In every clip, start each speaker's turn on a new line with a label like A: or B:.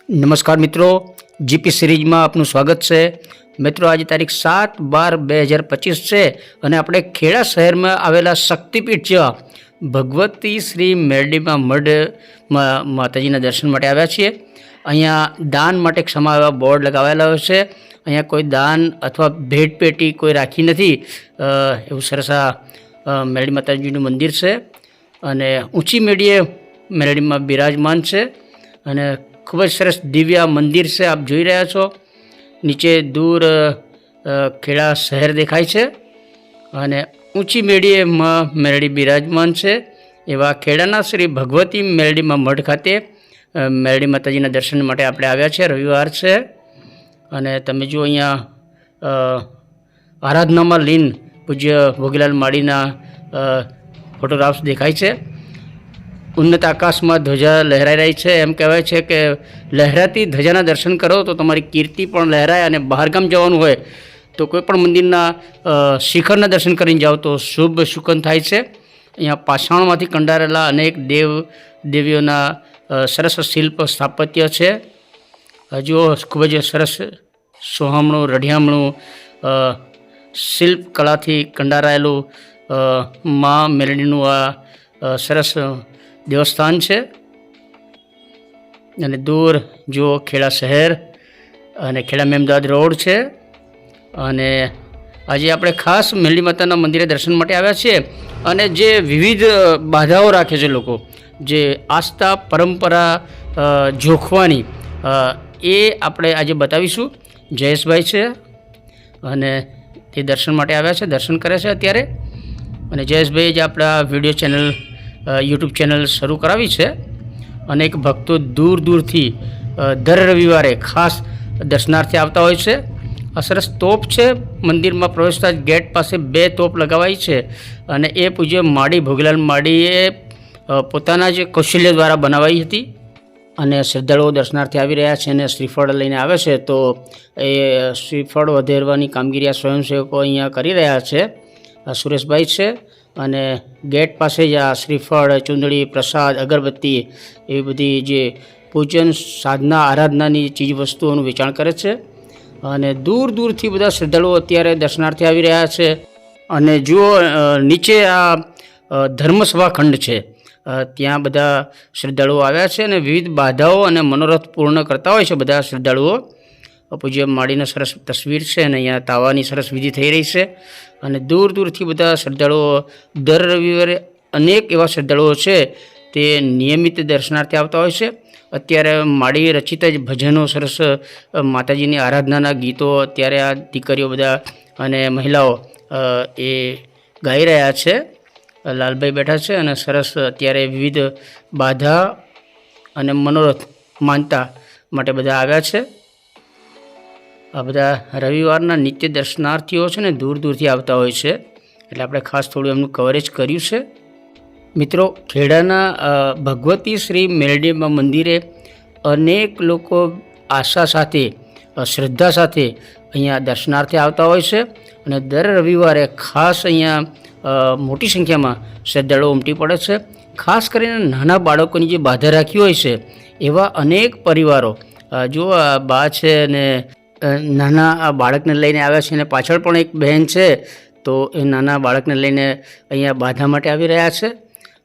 A: નમસ્કાર મિત્રો, જીપી સિરીઝમાં આપનું સ્વાગત છે। મિત્રો આજે તારીખ 7/12/2025 છે અને આપણે ખેડા શહેરમાં આવેલા શક્તિપીઠ જેવા ભગવતી શ્રી મેરડીમાં મઢ માતાજીના દર્શન માટે આવ્યા છીએ। અહીંયા દાન માટે ક્ષમા એવા બોર્ડ લગાવેલા હોય છે। અહીંયા કોઈ દાન અથવા ભેટ પેટી કોઈ રાખી નથી, એવું સરસ આ મેરડી માતાજીનું મંદિર છે અને ઊંચી મેડીએ મેરડીમાં બિરાજમાન છે અને ખૂબ જ સરસ દિવ્ય મંદિર છે। આપ જોઈ રહ્યા છો, નીચે દૂર ખેડા શહેર દેખાય છે અને ઊંચી મેડીએ મેરડી બિરાજમાન છે। એવા ખેડાના શ્રી ભગવતી મેરડીમાં મઢ ખાતે મેરડી માતાજીના દર્શન માટે આપણે આવ્યા છે। રવિવાર છે અને તમે જો અહીંયા આરાધનામાં લીન પૂજ્ય ભોગીલાલ માળીના ફોટોગ્રાફ્સ દેખાય છે। ઉન્નત આકાશમાં ધ્વજા લહેરાઈ રહી છે। એમ કહેવાય છે કે લહેરાતી ધજાના દર્શન કરો તો તમારી કીર્તિ પણ લહેરાય અને બહારગામ જવાનું હોય તો કોઈ પણ મંદિરના શિખરના દર્શન કરીને જાઓ તો શુભ શુકન થાય છે। અહીંયા પાષાણમાંથી કંડારેલા અનેક દેવીઓના સરસ શિલ્પ સ્થાપત્ય છે। જુઓ, ખૂબ જ સરસ સોહામણું રઢિયામણું શિલ્પ કળાથી કંડારાયેલું મા મેરડીનું આ સરસ દેવસ્થાન છે અને દૂર જુઓ ખેડા શહેર અને ખેડા મેમદાદ રોડ છે અને આજે આપણે ખાસ મેરડી માતાના મંદિરે દર્શન માટે આવ્યા છીએ અને જે વિવિધ બાધાઓ રાખે છે લોકો, જે આસ્થા પરંપરા જોખવાની, એ આપણે આજે બતાવીશું। જયેશભાઈ છે અને તે દર્શન માટે આવ્યા છે, દર્શન કરે છે અત્યારે। અને જયેશભાઈએ જ આપણા વિડીયો ચેનલ યુટ્યુબ ચેનલ શરૂ કરાવી છે। અનેક ભક્તો દૂર દૂરથી દર રવિવારે ખાસ દર્શનાર્થે આવતા હોય છે। આ સરસ તોપ છે, મંદિરમાં પ્રવેશતા જ ગેટ પાસે 2 તોપ લગાવાઈ છે અને એ પૂજ્ય માળી ભોગીલાલ માળીએ પોતાના જ કૌશલ્ય દ્વારા બનાવાઈ હતી અને શ્રદ્ધાળુઓ દર્શનાર્થે આવી રહ્યા છે અને શ્રીફળ લઈને આવે છે તો એ શ્રીફળ વધેરવાની કામગીરી આ સ્વયંસેવકો અહીંયા કરી રહ્યા છે। સુરેશભાઈ છે અને ગેટ પાસે જ આ શ્રીફળ, ચૂંદડી, પ્રસાદ, અગરબત્તી એવી બધી જે પૂજન સાધના આરાધનાની ચીજ વસ્તુઓનું વેચાણ કરે છે અને દૂર દૂરથી બધા શ્રદ્ધાળુઓ અત્યારે દર્શનાર્થે આવી રહ્યા છે। અને જુઓ, નીચે આ ધર્મસભા ખંડ છે, ત્યાં બધા શ્રદ્ધાળુઓ આવ્યા છે અને વિવિધ બાધાઓ અને મનોરથ પૂર્ણ કરતા હોય છે બધા શ્રદ્ધાળુઓ। પૂજ્ય માળીની સરસ તસવીર છે અને અહીંયા તાવાની સરસ વિધિ થઈ રહી છે અને દૂર દૂરથી બધા શ્રદ્ધાળુઓ દર રવિવારે અનેક એવા શ્રદ્ધાળુઓ છે તે નિયમિત દર્શનાર્થે આવતા હોય છે। અત્યારે માળી રચિત જ ભજનો, સરસ માતાજીની આરાધનાના ગીતો અત્યારે આ દીકરીઓ બધા અને મહિલાઓ એ ગાઈ રહ્યા છે। લાલભાઈ બેઠા છે અને સરસ અત્યારે વિવિધ બાધા અને મનોરથ માનતા માટે બધા આવ્યા છે। આ બધા રવિવારના નિત્ય દર્શનાર્થીઓ છે ને દૂર દૂરથી આવતા હોય છે, એટલે આપણે ખાસ થોડું એમનું કવરેજ કર્યું છે। મિત્રો, ખેડાના ભગવતી શ્રી મેરડીમાં મંદિરે અનેક લોકો આશા સાથે, શ્રદ્ધા સાથે અહીંયા દર્શનાર્થે આવતા હોય છે અને દર રવિવારે ખાસ અહીંયા મોટી સંખ્યામાં શ્રદ્ધાળુઓ ઉમટી પડે છે। ખાસ કરીને નાના બાળકોની જે બાધા રાખી હોય છે એવા અનેક પરિવારો, જો આ બા છે અને નાના આ બાળકને લઈને આવ્યા છે અને પાછળ પણ એક બહેન છે તો એ નાના બાળકને લઈને અહીંયા બાધા માટે આવી રહ્યા છે।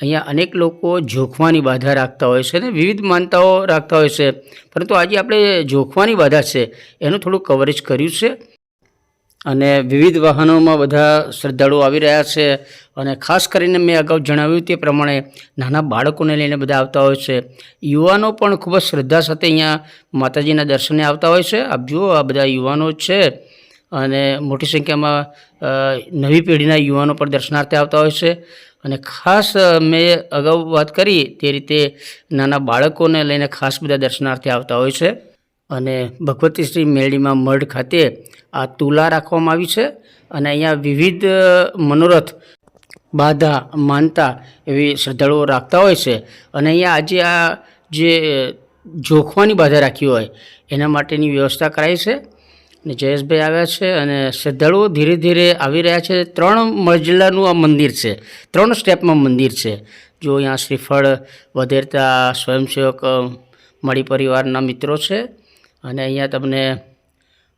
A: અહીંયા અનેક લોકો જોખવાની બાધા રાખતા હોય છે ને વિવિધ માનતાઓ રાખતા હોય છે, પરંતુ આજે આપણે જોખવાની બાધા છે એનું થોડું કવરેજ કર્યું છે અને વિવિધ વાહનોમાં બધા શ્રદ્ધાળુઓ આવી રહ્યા છે અને ખાસ કરીને મેં અગાઉ જણાવ્યું તે પ્રમાણે નાના બાળકોને લઈને બધા આવતા હોય છે। યુવાનો પણ ખૂબ જ શ્રદ્ધા સાથે અહીંયા માતાજીના દર્શને આવતા હોય છે। આપ જુઓ, આ બધા યુવાનો છે અને મોટી સંખ્યામાં નવી પેઢીના યુવાનો પણ દર્શનાર્થે આવતા હોય છે અને ખાસ મેં અગાઉ વાત કરી તે રીતે નાના બાળકોને લઈને ખાસ બધા દર્શનાર્થે આવતા હોય છે। અને ભગવતી શ્રી મેરડીમાં મઢ ખાતે આ તુલા રાખવામાં આવી છે અને અહીંયા વિવિધ મનોરથ, બાધા, માનતા એવી શ્રદ્ધાળુઓ રાખતા હોય છે અને અહીંયા આજે આ જે જોખવાની બાધા રાખી હોય એના માટેની વ્યવસ્થા કરાઈ છે અને જયેશભાઈ આવ્યા છે અને શ્રદ્ધાળુઓ ધીરે ધીરે આવી રહ્યા છે। 3 મજલાનું આ મંદિર છે, 3 સ્ટેપમાં મંદિર છે। જો અહીંયા શ્રીફળ વધેરતા સ્વયંસેવક મળી પરિવારના મિત્રો છે અને અહીંયા તમને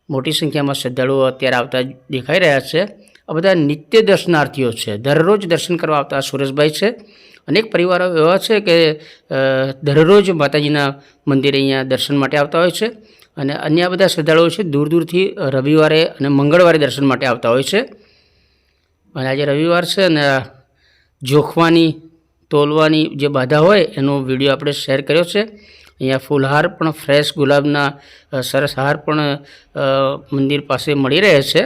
A: મોટી સંખ્યામાં શ્રદ્ધાળુઓ અત્યારે આવતા દેખાઈ રહ્યા છે. આ બધા નિત્ય દર્શનાર્થીઓ છે, દરરોજ દર્શન કરવા આવતા સુરેશભાઈ છે. અનેક પરિવારો એવા છે કે દરરોજ માતાજીના મંદિરે અહીંયા દર્શન માટે આવતા હોય છે અને અન્ય બધા શ્રદ્ધાળુઓ છે દૂર દૂરથી રવિવારે અને મંગળવારે દર્શન માટે આવતા હોય છે. અને આજે રવિવાર છે અને જોખવાની તોલવાની જે બાધા હોય એનો વિડીયો આપણે શેર કર્યો છે. અહીંયા ફૂલહાર પણ ફ્રેશ ગુલાબના સરસ હાર પણ મંદિર પાસે મળી રહે છે.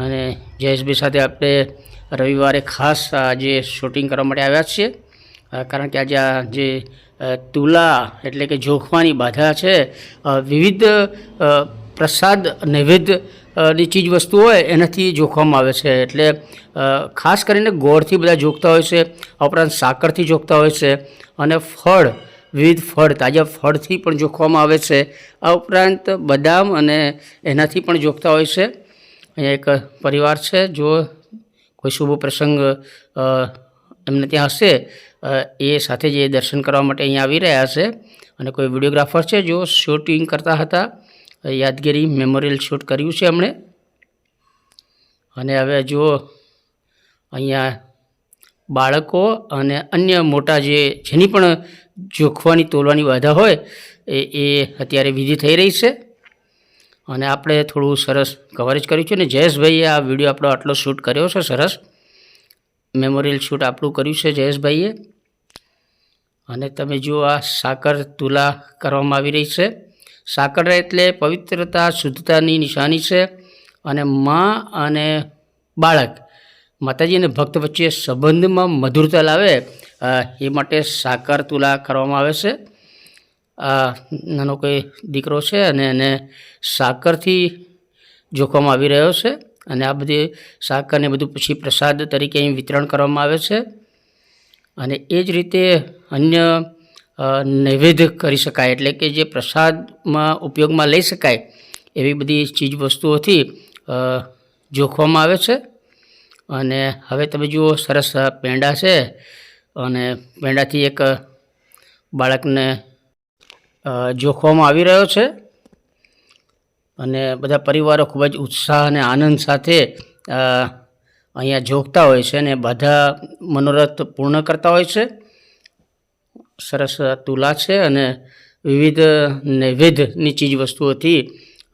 A: અને જયેશભાઈ સાથે આપણે રવિવારે ખાસ આજે શૂટિંગ કરવા માટે આવ્યા છીએ કારણ કે આજે આ જે તુલા એટલે કે જોખવાની બાધા છે વિવિધ પ્રસાદ નૈવેદ્યની ચીજ વસ્તુ હોય એનાથી જોખવામાં આવે છે. એટલે ખાસ કરીને ગોળથી બધા જોખતા હોય છે, આ ઉપરાંત સાકરથી જોખતા હોય છે અને ફળ વિવિધ ફળ તાજા ફળથી પણ જોખવામાં આવે છે. આ ઉપરાંત બદામ અને એનાથી પણ જોખતા હોય છે. અહીંયા એક પરિવાર છે, જો કોઈ શુભ પ્રસંગ એમને ત્યાં હશે એ સાથે જે દર્શન કરવા માટે અહીંયા આવી રહ્યા છે. અને કોઈ વિડીયોગ્રાફર છે જો શૂટિંગ કરતા હતા, યાદગીરી મેમોરિયલ શૂટ કર્યું છે એમણે. અને હવે જો અહીંયા બાળકો અને અન્ય મોટા જેની પણ જોખવાની તોલવાની બાધા હોય એ અત્યારે વિધિ થઈ રહી છે અને આપણે થોડું સરસ કવરેજ કર્યું છે. અને જયેશભાઈએ આ વિડીયો આપણો આટલો શૂટ કર્યો છે, સરસ મેમોરિયલ શૂટ આપણું કર્યું છે જયેશભાઈએ. અને તમે જુઓ આ સાકર તુલા કરવામાં આવી રહી છે. સાકર એટલે પવિત્રતા શુદ્ધતાની નિશાની છે અને મા અને બાળક માતાજી અને ભક્ત વચ્ચે સંબંધમાં મધુરતા લાવે એ માટે સાકર તુલા કરવામાં આવે છે. આ નાનો કોઈ દીકરો છે અને એને સાકરથી જોખવામાં આવી રહ્યો છે અને આ બધી સાકરને બધું પછી પ્રસાદ તરીકે અહીં વિતરણ કરવામાં આવે છે. અને એ જ રીતે અન્ય નૈવેદ્ય કરી શકાય એટલે કે જે પ્રસાદમાં ઉપયોગમાં લઈ શકાય એવી બધી ચીજ વસ્તુઓથી જોખવામાં આવે છે. અને હવે તમે જુઓ સરસ પેંડા છે અને પેંડાથી એક બાળકને જોખવામાં આવી રહ્યો છે. અને બધા પરિવારો ખૂબ જ ઉત્સાહ અને આનંદ સાથે અહીંયા જોખતા હોય છે અને બધા મનોરથ પૂર્ણ કરતા હોય છે. સરસ તુલા છે અને વિવિધ નૈવેદ્યની ચીજ વસ્તુઓથી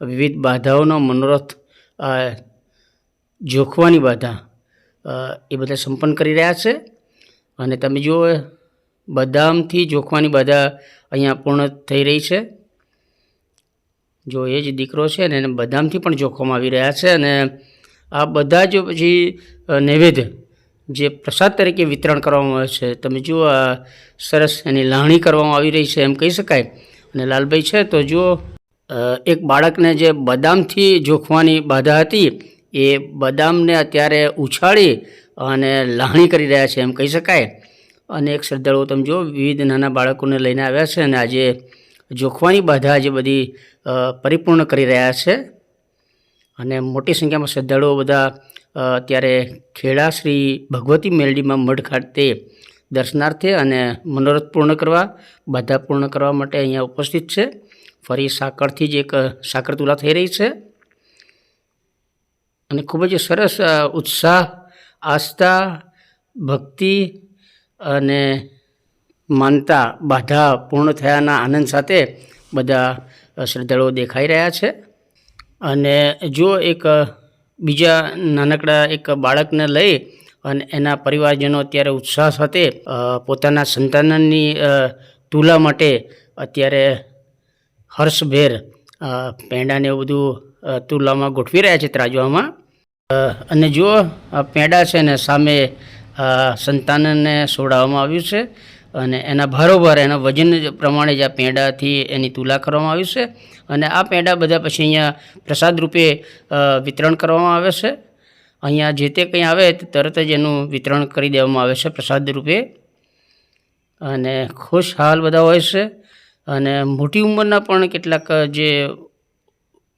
A: વિવિધ બાધાઓનો મનોરથ જોખવાની બાધા એ બધા સંપન્ન કરી રહ્યા છે. અને તમે જુઓ બદામથી જોખવાની બાધા અહીંયા પૂર્ણ થઈ રહી છે. જો એ જ દીકરો છે ને એને બદામથી પણ જોખવામાં આવી રહ્યા છે. અને આ બધા જ પછી નૈવેદ્ય જે પ્રસાદ તરીકે વિતરણ કરવામાં આવે છે, તમે જુઓ સરસ એની લાવણી કરવામાં આવી રહી છે એમ કહી શકાય. અને લાલભાઈ છે તો જુઓ એક બાળકને જે બદામથી જોખવાની બાધા હતી એ બદામને અત્યારે ઉછાળી અને લાવણી કરી રહ્યા છે એમ કહી શકાય. અને એક શ્રદ્ધાળુઓ તમે જુઓ વિવિધ નાના બાળકોને લઈને આવ્યા છે અને આજે જોખવાની બાધા જે બધી પરિપૂર્ણ કરી રહ્યા છે. અને મોટી સંખ્યામાં શ્રદ્ધાળુઓ બધા અત્યારે ખેડા શ્રી ભગવતી મેલડીમાં મઢ ખાતે દર્શનાર્થે અને મનોરથ પૂર્ણ કરવા બાધા પૂર્ણ કરવા માટે અહીંયા ઉપસ્થિત છે. ફરી સાકરથી જ એક સાકર તુલા થઈ રહી છે અને ખૂબ જ સરસ ઉત્સાહ, આસ્થા, ભક્તિ અને માનતા બાધા પૂર્ણ થયાના આનંદ સાથે બધા શ્રદ્ધાળુઓ દેખાઈ રહ્યા છે. અને જો એક બીજા નાનકડા એક બાળકને લઈ અને એના પરિવારજનો અત્યારે ઉત્સાહ સાથે પોતાના સંતાનની તુલા માટે અત્યારે હર્ષભેર પેંડાને એવું બધું તુલામાં ગોઠવી રહ્યા છે ત્રાજવામાં. અને જો પેંડા છે ને સામે સંતાનને સોડાવવામાં આવ્યું છે અને એના ભારોભાર એના વજન પ્રમાણે જ આ પેંડાથી એની તુલા કરવામાં આવ્યું છે. અને આ પેંડા બધા પછી અહીંયા પ્રસાદ રૂપે વિતરણ કરવામાં આવે છે. અહીંયા જે તે કંઈ આવે તરત જ એનું વિતરણ કરી દેવામાં આવે છે પ્રસાદ રૂપે. અને ખુશહાલ બધા હોય છે અને મોટી ઉંમરના પણ કેટલાક જે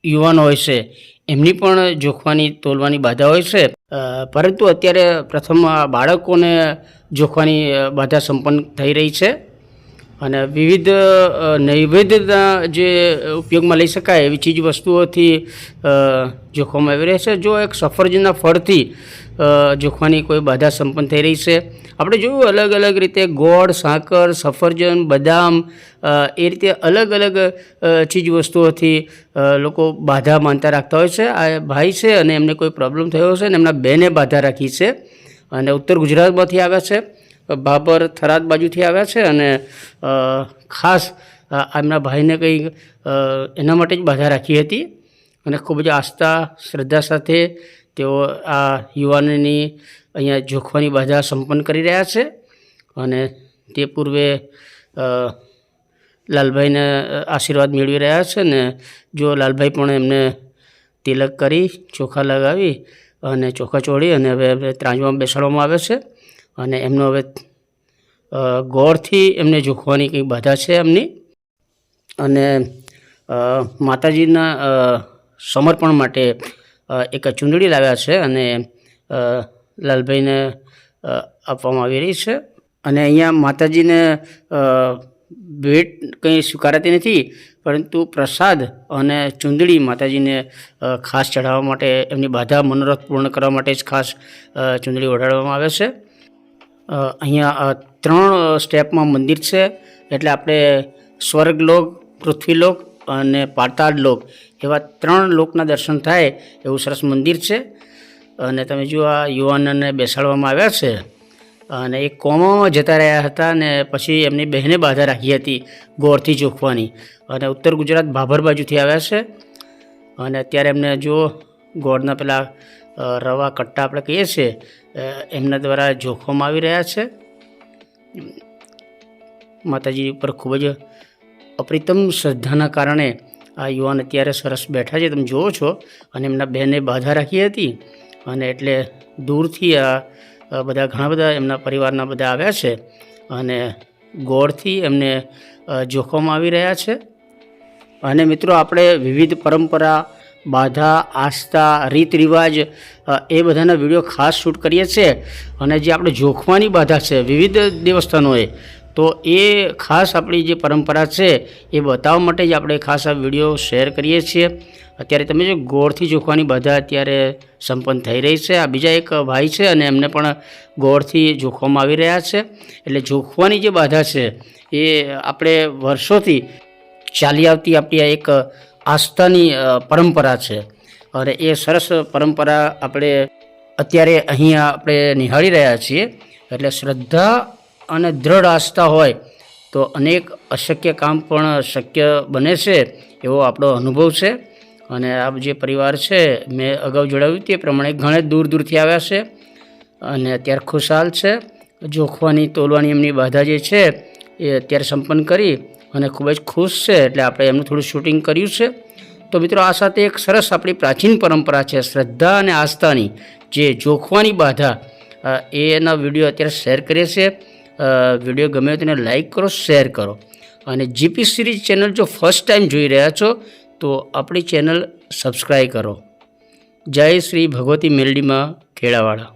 A: યુવાનો હોય છે એમની પણ જોખવાની તોલવાની બાધા હોય છે. પરંતુ અત્યારે પ્રથમ બાળકોને જોખવાની બાધા સંપન્ન થઈ રહી છે. અને વિવિધ નૈવેદ્યના જે ઉપયોગમાં લઈ શકાય એવી ચીજ વસ્તુઓથી જોખવામાં આવી રહે છે. જો એક સફરજનના ફળથી જોખવાની કોઈ બાધા સંપન્ન થઈ રહી છે. આપણે જોયું અલગ અલગ રીતે ગોળ, સાકર, સફરજન, બદામ એ રીતે અલગ અલગ ચીજ વસ્તુઓથી લોકો બાધા માનતા રાખતા હોય છે. આ ભાઈ છે અને એમને કોઈ પ્રોબ્લેમ થયો છે અને એમના બેને બાધા રાખી છે અને ઉત્તર ગુજરાતમાંથી આવ્યા છે, ભાભર થરાદ બાજુથી આવ્યા છે અને ખાસ એમના ભાઈને કંઈ એના માટે જ બાધા રાખી હતી અને ખૂબ જ આસ્થા શ્રદ્ધા સાથે તેઓ આ યુવાનની અહીંયા જોખવાની બાધા સંપન્ન કરી રહ્યા છે. અને તે પૂર્વે લાલભાઈને આશીર્વાદ મેળવી રહ્યા છે ને જો લાલભાઈ પણ એમને તિલક કરી, ચોખા લગાવી અને ચોખા ચોળી અને હવે ત્રાંજવામાં બેસાડવામાં આવે છે અને એમનો હવે ગોળથી એમને જોખવાની કંઈક બાધા છે એમની. અને માતાજીના સમર્પણ માટે એક ચૂંદડી લાવ્યા છે અને લાલભાઈને આપવામાં આવી રહી છે. અને અહીંયા માતાજીને ભેટ કંઈ સ્વીકારાતી નથી, પરંતુ પ્રસાદ અને ચૂંદડી માતાજીને ખાસ ચઢાવવા માટે એમની બાધા મનોરથ પૂર્ણ કરવા માટે જ ખાસ ચૂંદડી ઓઢાડવામાં આવે છે. અહીંયા 3 સ્ટેપમાં મંદિર છે, એટલે આપણે સ્વર્ગલોક, પૃથ્વીલોક અને પાતાળ લોક એવા 3 લોકના દર્શન થાય એવું સરસ મંદિર છે. અને તમે જો આ યુવાનને બેસાડવામાં આવ્યા છે અને એ કોમામાં જતા રહ્યા હતા અને પછી એમની બહેને બાધા રાખી હતી ગોળથી જોખવાની અને ઉત્તર ગુજરાત ભાભર બાજુથી આવ્યા છે. અને અત્યારે એમને જો ગોળના પેલા રવા કટ્ટા આપણે કહીએ છીએ એમના દ્વારા જોખવામાં આવી રહ્યા છે. માતાજી ઉપર ખૂબ જ અપ્રિતમ શ્રદ્ધાના કારણે આ યુવાન અત્યારે સરસ બેઠા છે, તમે જુઓ છો. અને એમના બહેને બાધા રાખી હતી અને એટલે દૂરથી આ બધા ઘણા બધા એમના પરિવારના બધા આવ્યા છે અને ગોળથી એમને જોખવામાં આવી રહ્યા છે. અને મિત્રો આપણે વિવિધ પરંપરા, બાધા, આસ્થા, રીત રિવાજ એ બધાના વિડીયો ખાસ શૂટ કરીએ છીએ. અને જે આપણે જોખવાની બાધા છે વિવિધ દેવસ્થાનોએ, તો એ ખાસ આપણી જે પરંપરા છે એ બતાવવા માટે જ આપણે ખાસ આ વિડીયો શેર કરીએ છીએ. અત્યારે તમે જો ગોળથી જોખવાની બાધા અત્યારે સંપન્ન થઈ રહી છે. આ બીજા એક ભાઈ છે અને એમને પણ ગોળથી જોખવામાં આવી રહ્યા છે. એટલે જોખવાની જે બાધા છે એ આપણે વર્ષોથી ચાલી આવતી આપણી આ એક આસ્થાની પરંપરા છે અને એ સરસ પરંપરા આપણે અત્યારે અહીંયા આપણે નિહાળી રહ્યા છીએ. એટલે શ્રદ્ધા અને દ્રઢ આસ્થા હોય તો અનેક અશક્ય કામ પણ શક્ય બને છે એવો આપણો અનુભવ છે. અને આ જે પરિવાર છે મેં અગાઉ જણાવ્યું તે પ્રમાણે ઘણે દૂર દૂરથી આવ્યા છે અને અત્યારે ખુશહાલ છે. જોખવાની તોલવાની એમની બાધા જે છે એ અત્યારે સંપન્ન કરી અને ખૂબ જ ખુશ છે, એટલે આપણે એમનું થોડું શૂટિંગ કર્યું છે. તો મિત્રો આ સાથે એક સરસ આપણી પ્રાચીન પરંપરા છે શ્રદ્ધા અને આસ્થાની, જે જોખવાની બાધા, એના વિડીયો અત્યારે શેર કરીએ છીએ. વિડીયો ગમે તેને લાઈક કરો, શેર કરો. અને જીપી સિરીઝ ચેનલ જો ફર્સ્ટ ટાઈમ જોઈ રહ્યા છો તો આપણી ચેનલ સબસ્ક્રાઈબ કરો. જય શ્રી ભગવતી મેલડીમાં ખેડાવાળા.